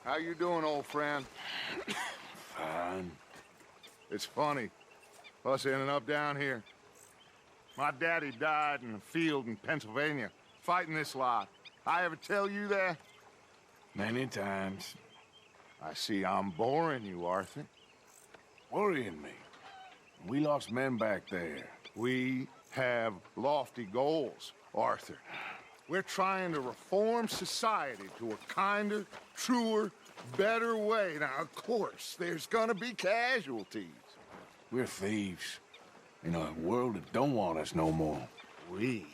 How you doing, old friend? Fine. It's funny, us ending up down here. My daddy died in a field in Pennsylvania, fighting this lot. I ever tell you that? Many times. I see I'm boring you, Arthur. Worrying me. We lost men back there. We have lofty goals, Arthur. We're trying to reform society to a kinder, truer, better way. Now, of course, there's gonna be casualties. We're thieves. In a world that don't want us no more. We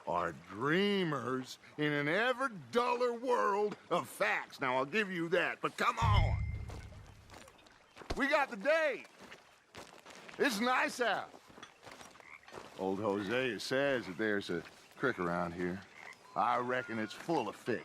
are dreamers in an ever duller world of facts. Now, I'll give you that, but come on. We got the day. It's nice out. Old Hosea says that there's a creek around here. I reckon it's full of fish.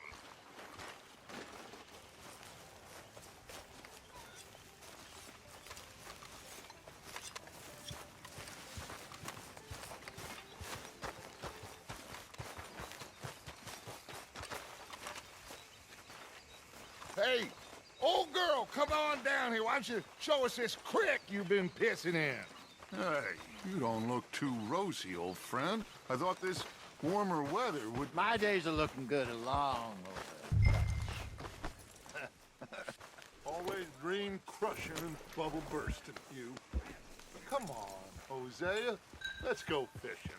Hey, old girl, come on down here. Why don't you show us this creek you've been pissing in? Hey, you don't look too rosy, old friend. I thought this warmer weather would... My days are looking good along over. Always dream crushing and bubble bursting, you. Come on, Hosea. Let's go fishing.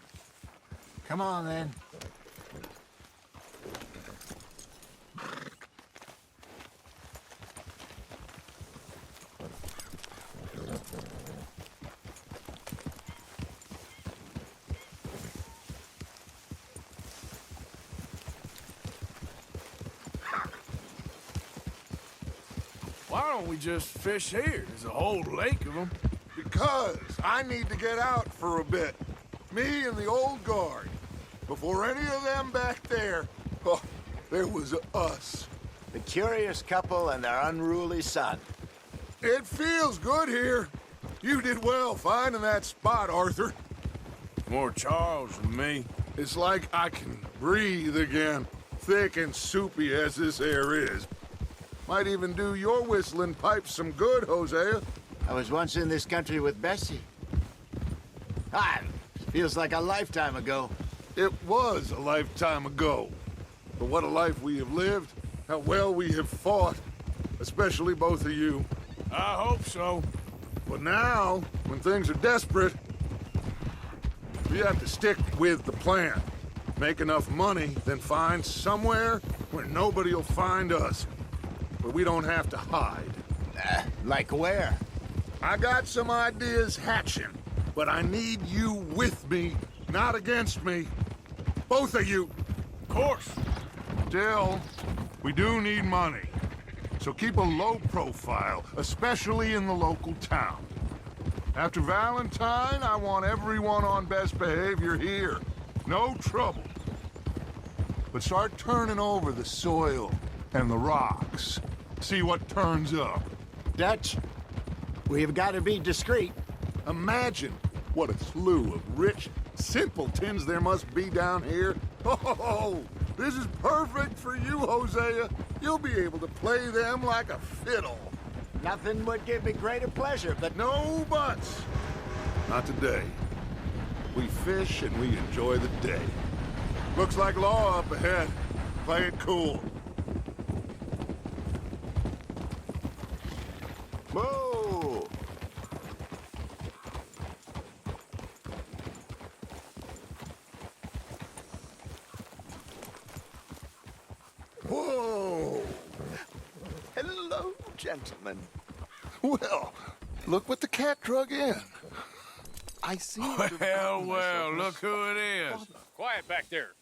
Come on, then. Why don't we just fish here? There's a whole lake of them. Because I need to get out for a bit. Me and the old guard. Before any of them back there, oh, there was us. The curious couple and their unruly son. It feels good here. You did well finding that spot, Arthur. More Charles than me. It's like I can breathe again, thick and soupy as this air is. Might even do your whistling pipes some good, Hosea. I was once in this country with Bessie. Feels like a lifetime ago. It was a lifetime ago. But what a life we have lived, how well we have fought, especially both of you. I hope so. But now, when things are desperate, we have to stick with the plan. Make enough money, then find somewhere where nobody will find us. Where we don't have to hide. Like where? I got some ideas hatching, but I need you with me, not against me. Both of you. Of course. Still, we do need money. So keep a low profile, especially in the local town. After Valentine, I want everyone on best behavior here. No trouble. But start turning over the soil and the rocks. See what turns up. Dutch, we've got to be discreet. Imagine what a slew of rich simpletons there must be down here. Oh, this is perfect for you, Hosea. You'll be able to play them like a fiddle. Nothing would give me greater pleasure, but No buts. Not today. We fish and we enjoy the day. Looks like law up ahead. Play it cool. Whoa! Whoa! Hello, gentlemen. Well, look what the cat drug in. I see. Well, look who it is. Quiet back there.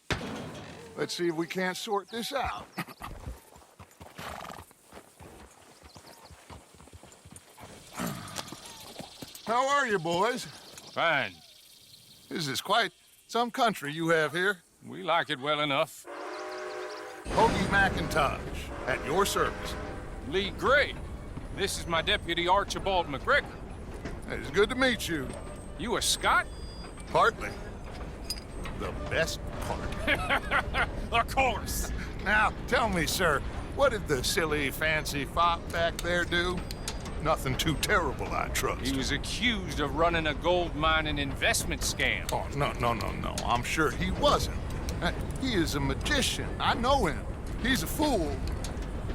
Let's see if we can't sort this out. How are you, boys? Fine. This is quite some country you have here. We like it well enough. Hoagie McIntosh, at your service. Lee Gray. This is my deputy Archibald McGregor. It's good to meet you. You a Scot? Partly. The best part. Of course. Now, tell me, sir, What did the silly, fancy fop back there do? Nothing too terrible, I trust. He was accused of running a gold mining investment scam. Oh, no. I'm sure he wasn't. He is a magician. I know him. He's a fool,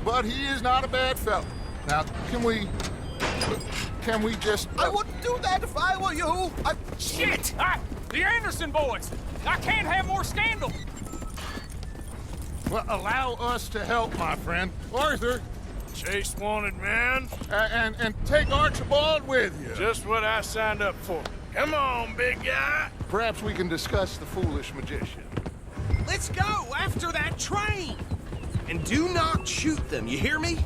but he is not a bad fellow. Now, can we just... I wouldn't do that if I were you. Shit! The Anderson boys! I can't have more scandal! Well, allow us to help, my friend. Arthur, Chase wanted man. and take Archibald with you. Just what I signed up for. Come on, big guy. Perhaps we can discuss the foolish magician. Let's go after that train. And do not shoot them, you hear me?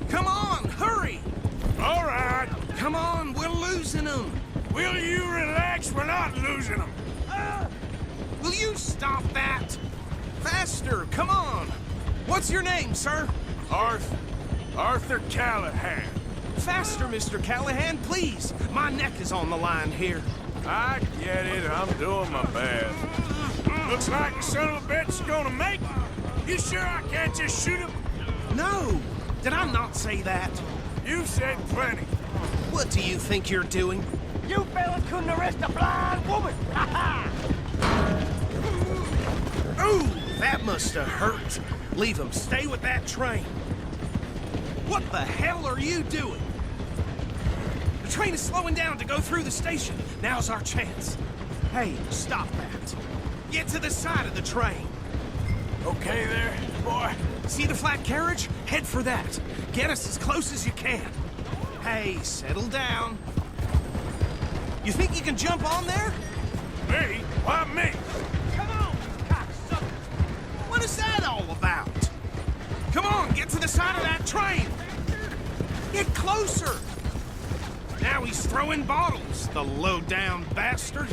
Come on, hurry. All right. Come on, we're losing them. Will you relax? We're not losing them. Will you stop that? Faster, come on. What's your name, sir? Arthur Callahan. Faster, Mr. Callahan, please. My neck is on the line here. I get it. I'm doing my best. Looks like the son of a bitch is gonna make it. You sure I can't just shoot him? No, did I not say that? You said plenty. What do you think you're doing? You fellas couldn't arrest a blind woman! Ha ha! Ooh, that must have hurt. Leave him. Stay with that train. What the hell are you doing? The train is slowing down to go through the station. Now's our chance. Hey, stop that. Get to the side of the train. Okay there, boy? See the flat carriage? Head for that. Get us as close as you can. Hey, settle down. You think you can jump on there? Me? Why me? Come on, cocksucker. What is that all about? Come on, get to the side of that train. Get closer. Now he's throwing bottles, the low-down bastard.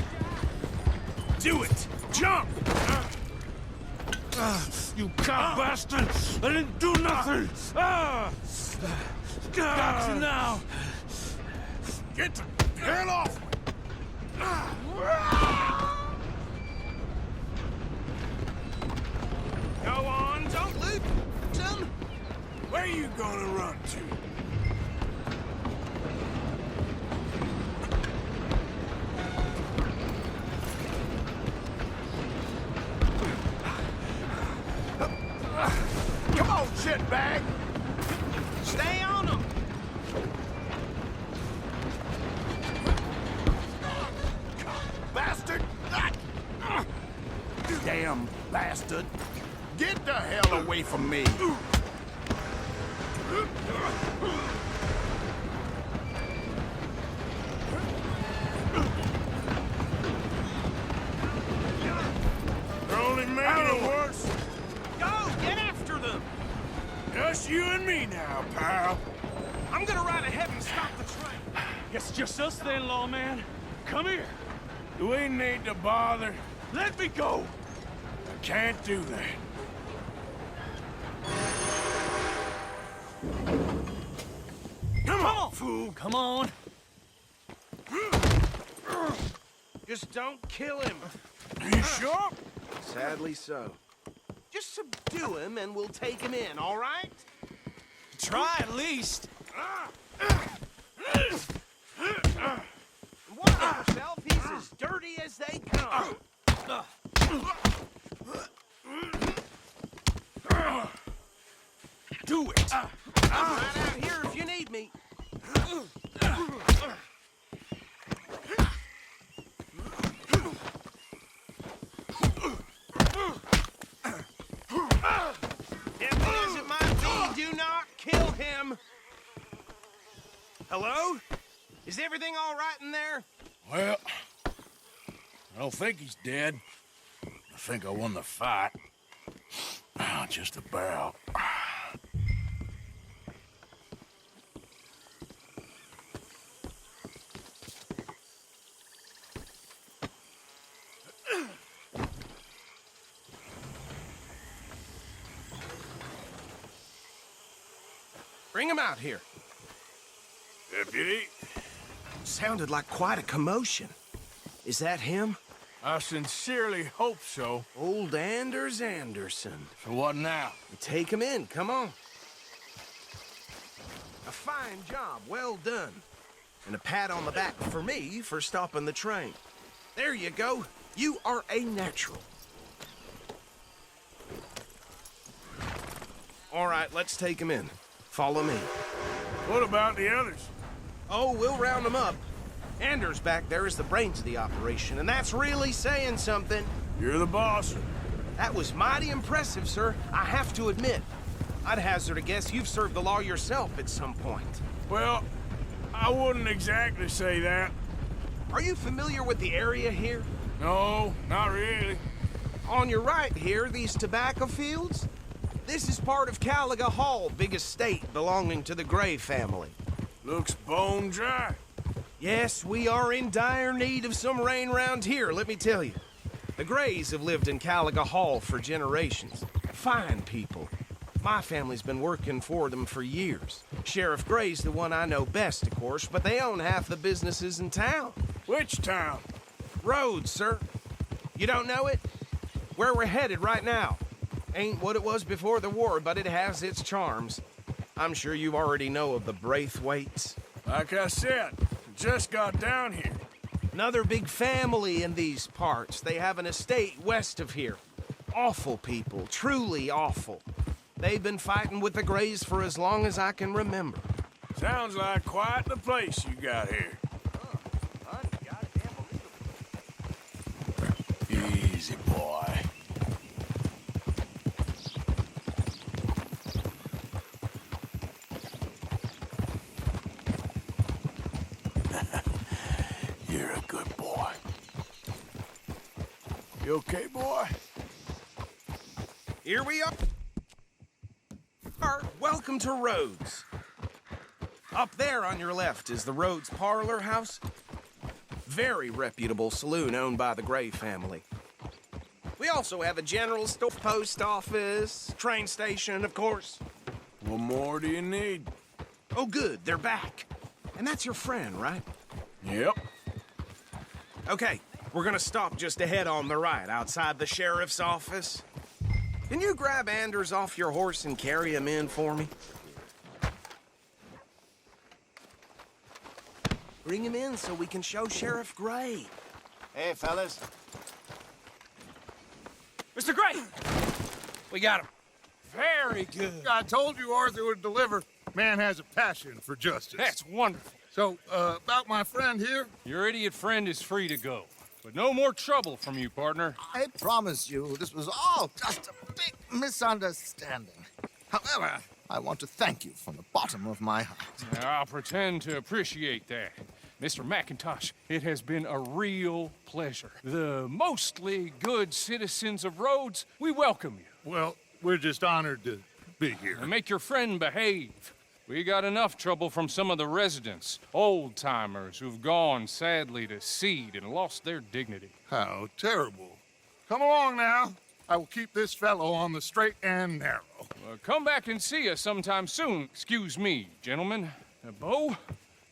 Do it. Jump. You cock bastard! I didn't do nothing! Got you now! Get the hell off me! Go on, don't lose him. Where you gonna run to? Come on, shitbag! Stay on him. Bastard! Damn bastard. Get the hell away from me! They're only making it worse. Go, get after them. Just you and me now, pal. I'm gonna ride ahead and stop the train. Guess it's just us then, lawman. Come here. Do we need to bother? Let me go. I can't do that. Come on, fool. Come on. Just don't kill him. You sure? Sadly so. Just subdue him and we'll take him in, all right? Try at least. Watch yourself, he's as dirty as they come. Do it. I'm right out here if you need me. Deadly as it might be, do not kill him. Hello? Is everything all right in there? Well, I don't think he's dead. I think I won the fight. Just about. Bring him out here. Deputy, Sounded like quite a commotion. Is that him? I sincerely hope so. Old Anders Anderson. So what now? Take him in, come on. fine job. Well done. And a pat on the back for me for stopping the train. There you go. You are a natural. All right, let's take him in. Follow me. What about the others? Oh, we'll round them up. Anders back there is the brains of the operation, and that's really saying something. You're the boss. That was mighty impressive, sir. I have to admit. I'd hazard a guess you've served the law yourself at some point. Well, I wouldn't exactly say that. Are you familiar with the area here? No, not really. On your right here, these tobacco fields? This is part of Caliga Hall, big estate belonging to the Gray family. Looks bone dry. Yes, we are in dire need of some rain round here, let me tell you. The Grays have lived in Caliga Hall for generations. Fine people. My family's been working for them for years. Sheriff Gray's the one I know best, of course, but they own half the businesses in town. Which town? Rhodes, sir. You don't know it? Where we're headed right now. Ain't what it was before the war, but it has its charms. I'm sure you already know of the Braithwaites. Like I said, just got down here. Another big family in these parts. They have an estate west of here. Awful people, truly awful. They've been fighting with the Grays for as long as I can remember. Sounds like quite the place you got here. Easy, boy. You're a good boy. You okay, boy? Here we are. Welcome to Rhodes. Up there on your left is the Rhodes Parlor House. Very reputable saloon owned by the Gray family. We also have a general store, post office, train station, of course. What more do you need? Oh, good, they're back. And that's your friend, right? Yep. Okay, we're gonna stop just ahead on the right, outside the sheriff's office. Can you grab Anders off your horse and carry him in for me? Bring him in so we can show Sheriff Gray. Hey, fellas. Mr. Gray! We got him. Very good. I told you Arthur would deliver. Man has a passion for justice. That's wonderful. So, about my friend here? Your idiot friend is free to go. But no more trouble from you, partner. I promise you, this was all just a big misunderstanding. However, I want to thank you from the bottom of my heart. I'll pretend to appreciate that. Mr. McIntosh, it has been a real pleasure. The mostly good citizens of Rhodes, we welcome you. Well, we're just honored to be here. And make your friend behave. We got enough trouble from some of the residents, old-timers who've gone, sadly, to seed and lost their dignity. How terrible. Come along now. I will keep this fellow on the straight and narrow. Come back and see us sometime soon. Excuse me, gentlemen. Bo,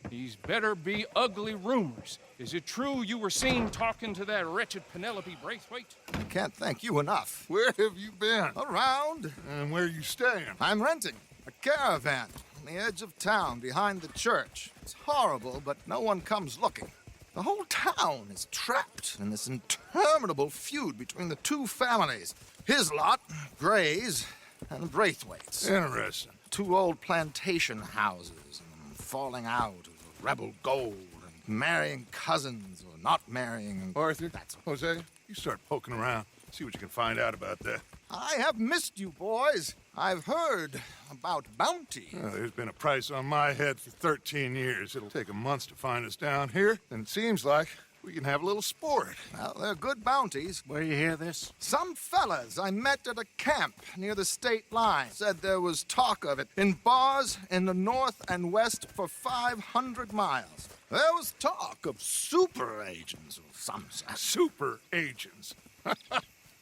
these better be ugly rumors. Is it true you were seen talking to that wretched Penelope Braithwaite? I can't thank you enough. Where have you been? Around. And where are you staying? I'm renting a caravan on the edge of town behind the church. It's horrible, but no one comes looking. The whole town is trapped in this interminable feud between the two families. His lot, Gray's, and the Braithwaites. Interesting. Two old plantation houses, and falling out of rebel gold, and marrying cousins or not marrying. And Arthur, that's Jose, you start poking around. See what you can find out about that. I have missed you, boys. I've heard about bounty. There's been a price on my head for 13 years. It'll take a month to find us down here, and it seems like we can have a little sport. Well, they're good bounties. Where you hear this? Some fellas I met at a camp near the state line said there was talk of it in bars in the north and west for 500 miles. There was talk of super agents of some sort. Super agents.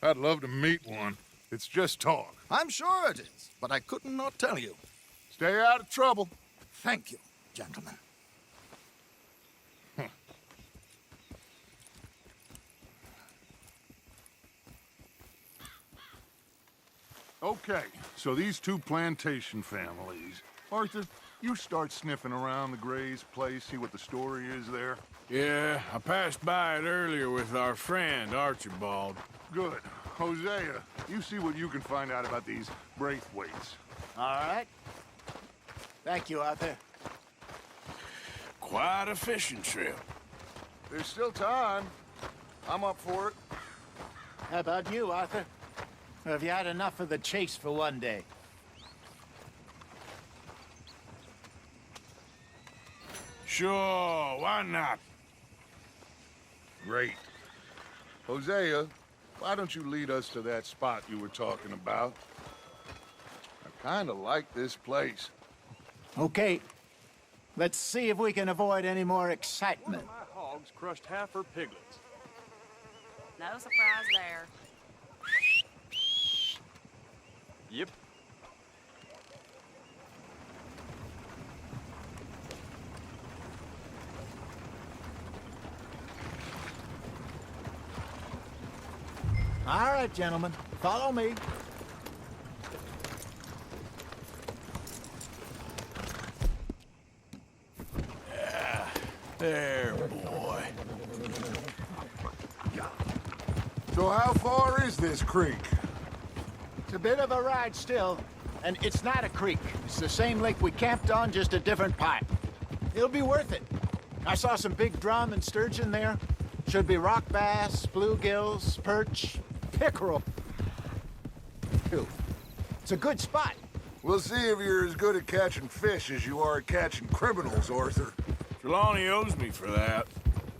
I'd love to meet one. It's just talk. I'm sure it is, but I couldn't not tell you. Stay out of trouble. Thank you, gentlemen. Okay, so these two plantation families. Arthur, you start sniffing around the Gray's place, see what the story is there? Yeah, I passed by it earlier with our friend, Archibald. Good. Hosea, you see what you can find out about these Braithwaites. All right. Thank you, Arthur. Quite a fishing trip. There's still time. I'm up for it. How about you, Arthur? Or have you had enough of the chase for one day? Sure, why not? Great. Hosea, why don't you lead us to that spot you were talking about? I kind of like this place. Okay. Let's see if we can avoid any more excitement. My hogs crushed half her piglets. No surprise there. Yep. All right, gentlemen. Follow me. There, boy. So how far is this creek? It's a bit of a ride still, and it's not a creek. It's the same lake we camped on, just a different pipe. It'll be worth it. I saw some big drum and sturgeon there. Should be rock bass, bluegills, perch, pickerel. Too. It's a good spot. We'll see if you're as good at catching fish as you are at catching criminals, Arthur. Trelawney owes me for that.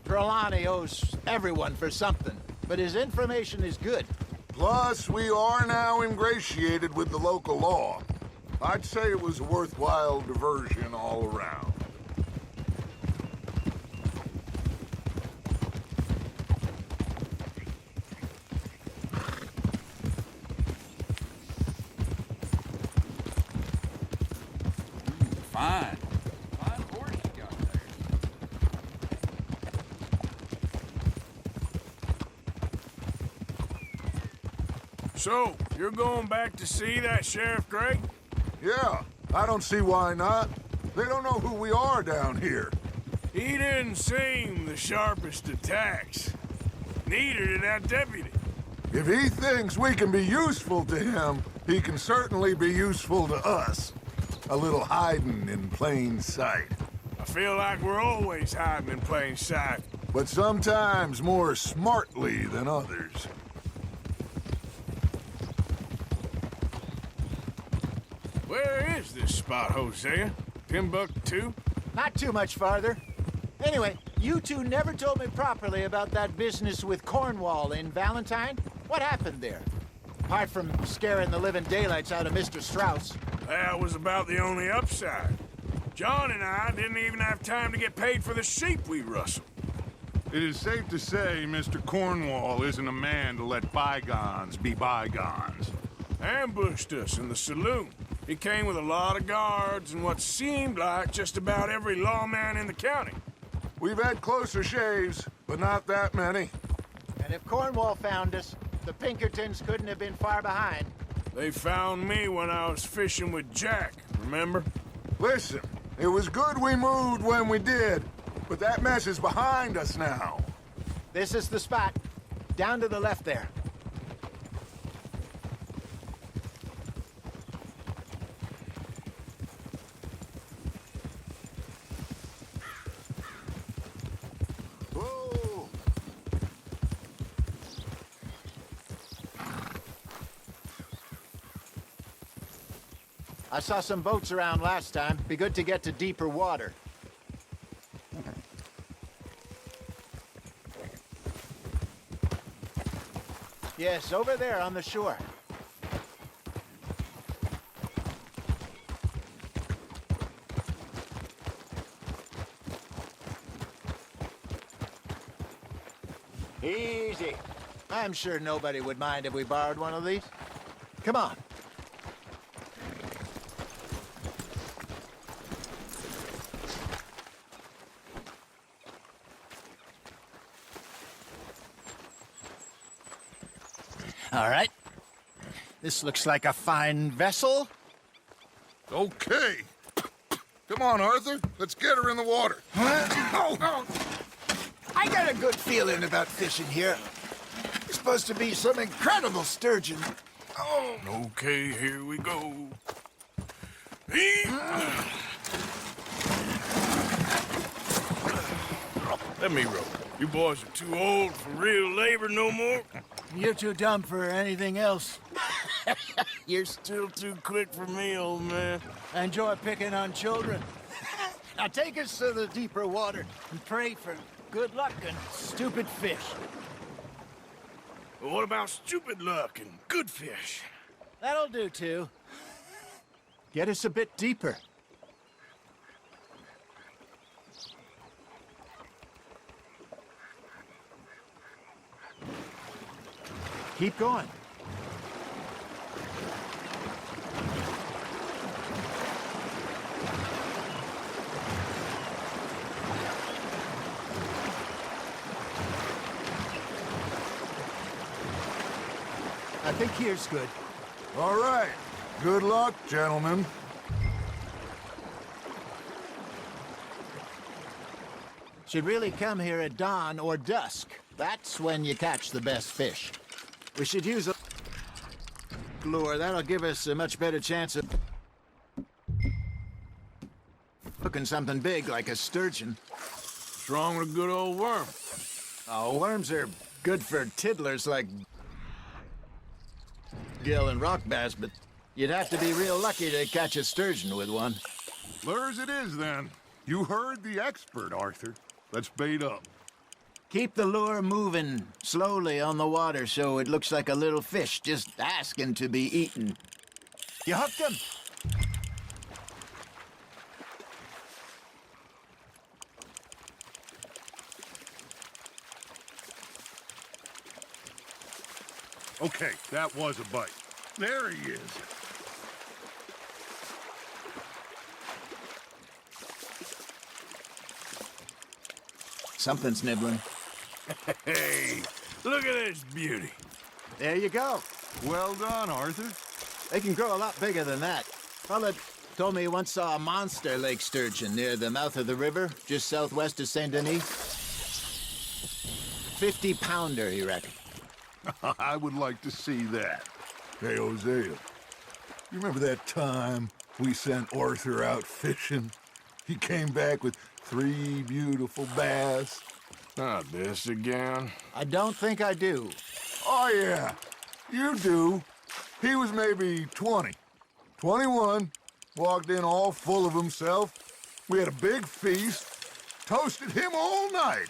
Trelawney owes everyone for something, but his information is good. Plus, we are now ingratiated with the local law. I'd say it was a worthwhile diversion all around. Fine. Fine horse you got there. So, you're going back to see that Sheriff Gray? Yeah, I don't see why not. They don't know who we are down here. He didn't seem the sharpest attacks. Neither did that deputy. If he thinks we can be useful to him, he can certainly be useful to us. A little hiding in plain sight. I feel like we're always hiding in plain sight. But sometimes more smartly than others. Where is this spot, Hosea? Timbuktu? Not too much farther. Anyway, you two never told me properly about that business with Cornwall in Valentine. What happened there? Apart from scaring the living daylights out of Mr. Strauss. That was about the only upside. John and I didn't even have time to get paid for the sheep we rustled. It is safe to say Mr. Cornwall isn't a man to let bygones be bygones. Ambushed us in the saloon. He came with a lot of guards and what seemed like just about every lawman in the county. We've had closer shaves, but not that many. And if Cornwall found us, the Pinkertons couldn't have been far behind. They found me when I was fishing with Jack, remember? Listen, it was good we moved when we did, but that mess is behind us now. This is the spot. Down to the left there. Whoa! I saw some boats around last time. Be good to get to deeper water. Yes, over there on the shore. Easy. I'm sure nobody would mind if we borrowed one of these. Come on. All right. This looks like a fine vessel. Okay. Come on, Arthur. Let's get her in the water. Oh. I got a good feeling about fishing here. It's supposed to be some incredible sturgeon. Oh. Okay, here we go. Let me row. You boys are too old for real labor no more. You're too dumb for anything else. You're still too quick for me, old man. Enjoy picking on children. Now take us to the deeper water and pray for good luck and stupid fish. Well, what about stupid luck and good fish? That'll do, too. Get us a bit deeper. Keep going. I think here's good. All right. Good luck, gentlemen. Should really come here at dawn or dusk. That's when you catch the best fish. We should use a lure. That'll give us a much better chance of hooking something big like a sturgeon. What's wrong with a good old worm? Oh, worms are good for tiddlers like gill and rock bass, but you'd have to be real lucky to catch a sturgeon with one. Lures it is, then. You heard the expert, Arthur. Let's bait up. Keep the lure moving slowly on the water so it looks like a little fish just asking to be eaten. You hooked him? Okay, that was a bite. There he is. Something's nibbling. Hey, look at this beauty. There you go. Well done, Arthur. They can grow a lot bigger than that. Fella told me he once saw a monster lake sturgeon near the mouth of the river, just southwest of Saint Denis. 50-pounder, he reckoned. I would like to see that. Hey, Hosea, you remember that time we sent Arthur out fishing? He came back with 3 beautiful bass. Not this again. I don't think I do. Oh, yeah, you do. He was maybe 20, 21, walked in all full of himself. We had a big feast, toasted him all night.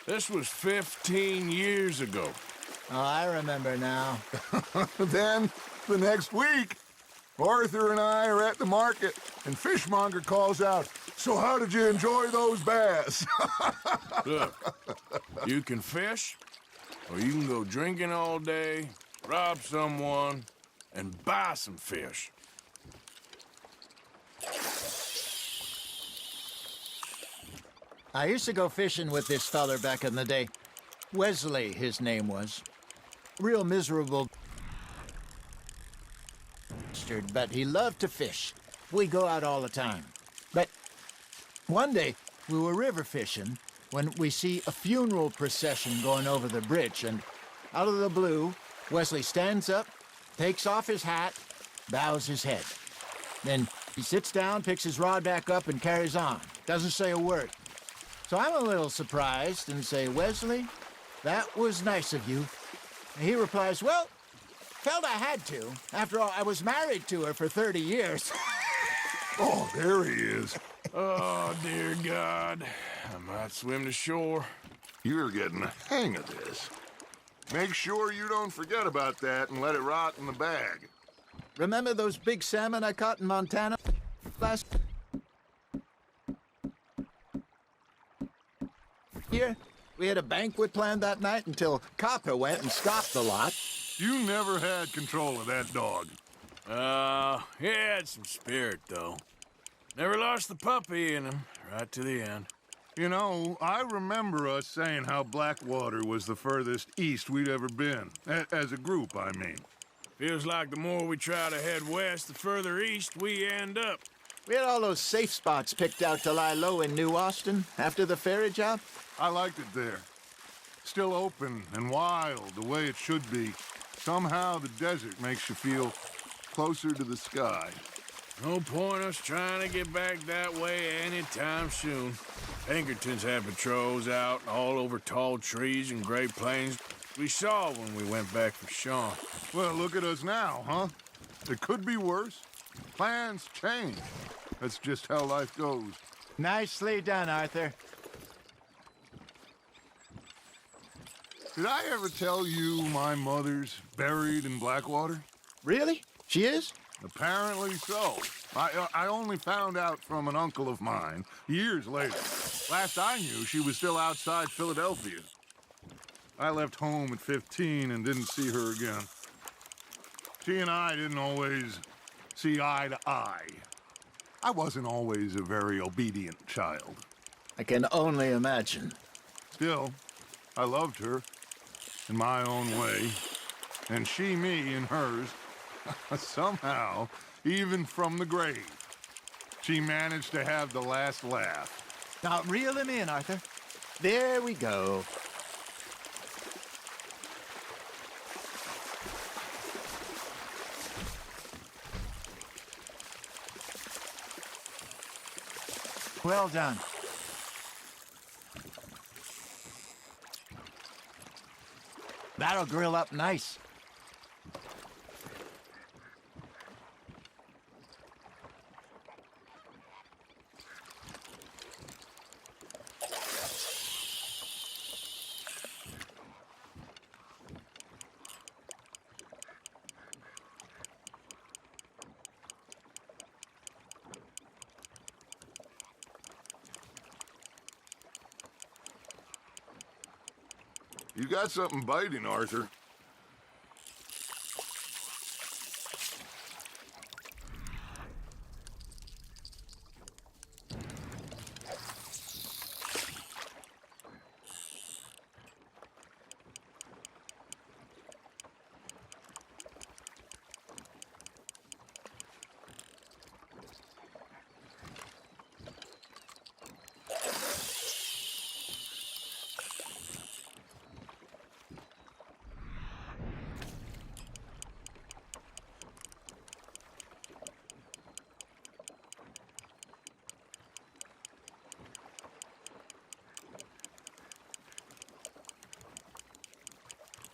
This was 15 years ago. Oh, I remember now. Then, the next week, Arthur and I are at the market, and Fishmonger calls out, "So how did you enjoy those bass?" Look, you can fish, or you can go drinking all day, rob someone, and buy some fish. I used to go fishing with this feller back in the day. Wesley, his name was. Real miserable bastard, but he loved to fish. We go out all the time. But one day, we were river fishing when we see a funeral procession going over the bridge, and out of the blue, Wesley stands up, takes off his hat, bows his head. Then he sits down, picks his rod back up, and carries on. Doesn't say a word. So I'm a little surprised and say, "Wesley, that was nice of you." And he replies, "Well, felt I had to. After all, I was married to her for 30 years. Oh, there he is. Oh, dear God. I might swim to shore. You're getting the hang of this. Make sure you don't forget about that and let it rot in the bag. Remember those big salmon I caught in Montana last year? We had a banquet planned that night until Copper went and scoffed the lot. You never had control of that dog. He had some spirit, though. Never lost the puppy in him, right to the end. You know, I remember us saying how Blackwater was the furthest east we'd ever been. As a group, I mean. Feels like the more we try to head west, the further east we end up. We had all those safe spots picked out to lie low in New Austin after the ferry job. I liked it there. Still open and wild, the way it should be. Somehow the desert makes you feel closer to the sky. No point us trying to get back that way anytime soon. Pinkertons had patrols out all over tall trees and Great Plains. We saw when we went back for Sean. Well, look at us now, huh? It could be worse. Plans change. That's just how life goes. Nicely done, Arthur. Did I ever tell you my mother's buried in Blackwater? Really? She is? Apparently so. I only found out from an uncle of mine years later. Last I knew, she was still outside Philadelphia. I left home at 15 and didn't see her again. She and I didn't always see eye to eye. I wasn't always a very obedient child. I can only imagine. Still, I loved her in my own way, and she me in hers. Somehow, even from the grave, she managed to have the last laugh. Now, reel him in, Arthur. There we go. Well done. That'll grill up nice. You got something biting, Arthur.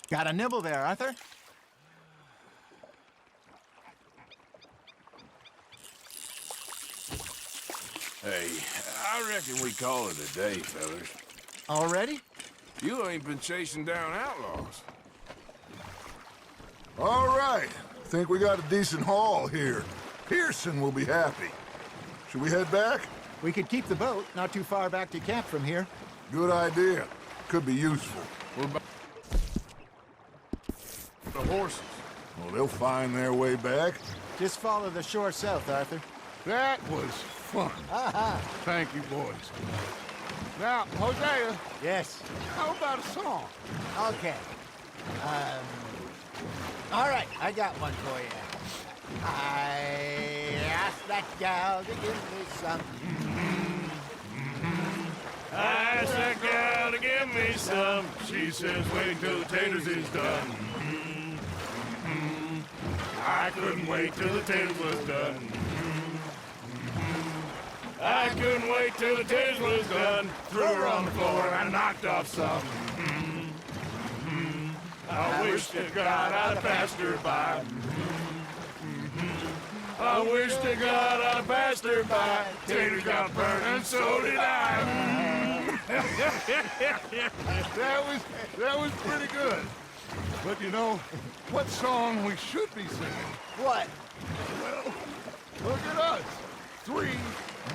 Got a nibble there, Arthur? Hey, I reckon we call it a day, fellas. Already? You ain't been chasing down outlaws. All right. Think we got a decent haul here. Pearson will be happy. Should we head back? We could keep the boat not too far back to camp from here. Good idea. Could be useful. What about the horses? Well, they'll find their way back. Just follow the shore south, Arthur. That was fun. Thank you, boys. Now, Hosea, Yes. how about a song? Okay. All right, I got one for you. I asked that gal to give me some. I asked that gal to give me some. She says, wait till the taters is done. I couldn't wait till the taters was done. I couldn't wait till the taters was done. Threw her on the floor and I knocked off some. I wish to God I'd passed her by. I wish to God I'd passed her by. Taters got burned and so did I. That was pretty good. But you know, what song we should be singing? What? Well, look at us. 3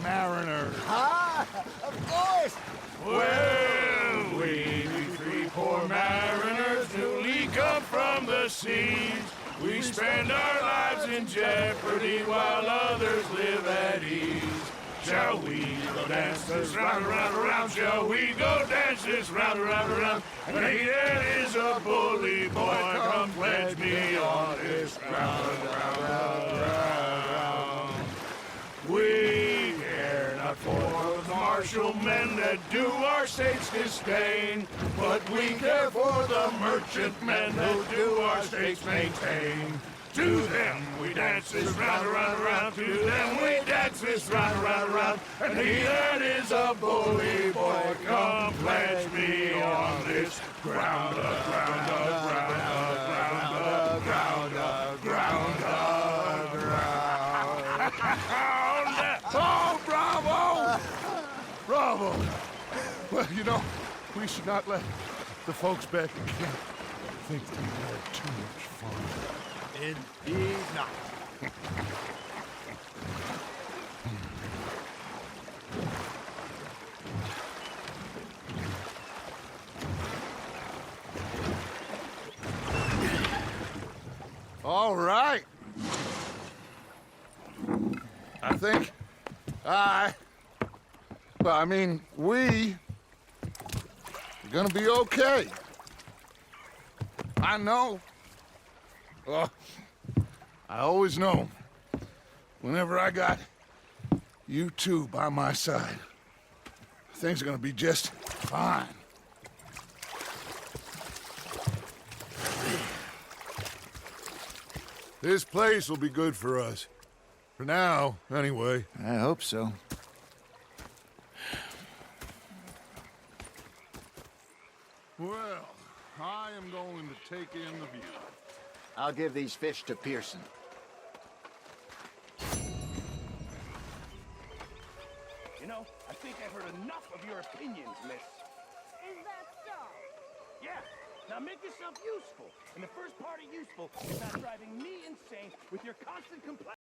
mariners. Ah, of course. Well, we be 3 poor mariners newly come from the seas. We spend our lives in jeopardy while others live at ease. Shall we go dance this round, around, around? Shall we go dance this round, around, around? Hayden is a bully boy, come pledge me on this round, round, round, round. We partial men that do our states disdain. But we care for the merchantmen who do our states maintain. To them we dance this round, around, around. To them we dance this round, around, around. And he that is a bully boy, come pledge me on this ground, ground, ground, ground, ground, ground, ground. Oh, bravo! Bravo! Well, you know, we should not let the folks back at camp think we had too much fun. Indeed not. All right. I think we're gonna be okay. I know. Oh, I always know. Whenever I got you two by my side, things are gonna be just fine. This place will be good for us. For now, anyway. I hope so. Well, I am going to take in the view. I'll give these fish to Pearson. You know, I think I've heard enough of your opinions, miss. Is that so? Yeah. Now make yourself useful. And the first part of useful is not driving me insane with your constant complaints.